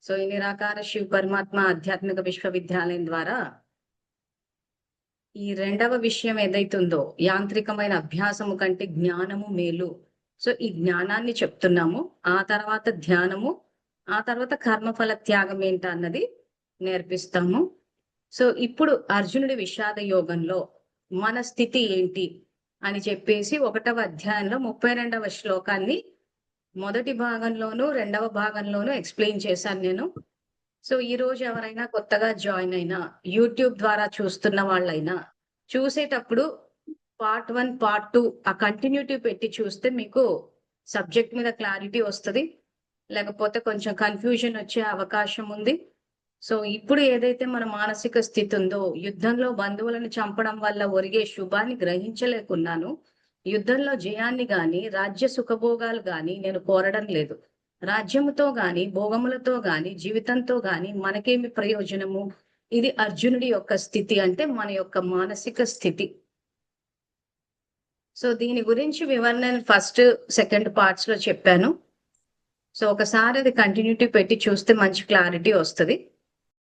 So ఈ నిరాకార శివ పరమాత్మ ఆధ్యాత్మిక విశ్వవిద్యాలయం ద్వారా ఈ రెండవ విషయం ఏదైతుందో యాంత్రికమైన అభ్యాసము కంటే జ్ఞానము మేలు. సో ఈ జ్ఞానాన్ని చెప్తున్నాము. ఆ తర్వాత ధ్యానము, ఆ తర్వాత కర్మఫల త్యాగం ఏంటన్నది నేర్పిస్తాము. సో ఇప్పుడు అర్జునుడి విషాద యోగంలో మన స్థితి ఏంటి అని చెప్పేసి 1వ అధ్యాయంలో 32వ శ్లోకాన్ని మొదటి భాగంలోను, రెండవ భాగంలోను ఎక్స్‌ప్లెయిన్ చేశాను నేను. సో ఈ రోజు ఎవరైనా కొత్తగా జాయిన్ అయినా, యూట్యూబ్ ద్వారా చూస్తున్న వాళ్ళైనా, చూసేటప్పుడు పార్ట్ 1, పార్ట్ 2 ఆ కంటిన్యూటీ పెట్టి చూస్తే మీకు సబ్జెక్ట్ మీద క్లారిటీ వస్తది. లేకపోతే కొంచెం కన్‌ఫ్యూజన్ వచ్చే అవకాశం ఉంది. సో ఇప్పుడు ఏదైతే మన మానసిక స్థితి ఉందో, యుద్ధంలో బంధువులను చంపడం వల్ల ఒరిగే శుభాన్ని గ్రహించలేకున్నాను. యుద్ధంలో జయాన్ని గాని, రాజ్య సుఖభోగాలు గాని నేను కోరడం లేదు. రాజ్యముతో గాని, భోగములతో గాని, జీవితంతో గాని మనకేమి ప్రయోజనము? ఇది అర్జునుడి యొక్క స్థితి, అంటే మన యొక్క మానసిక స్థితి. సో దీని గురించి వివరణ నేను ఫస్ట్, సెకండ్ పార్ట్స్ లో చెప్పాను. సో ఒకసారి అది కంటిన్యూటీ పెట్టి చూస్తే మంచి క్లారిటీ వస్తది.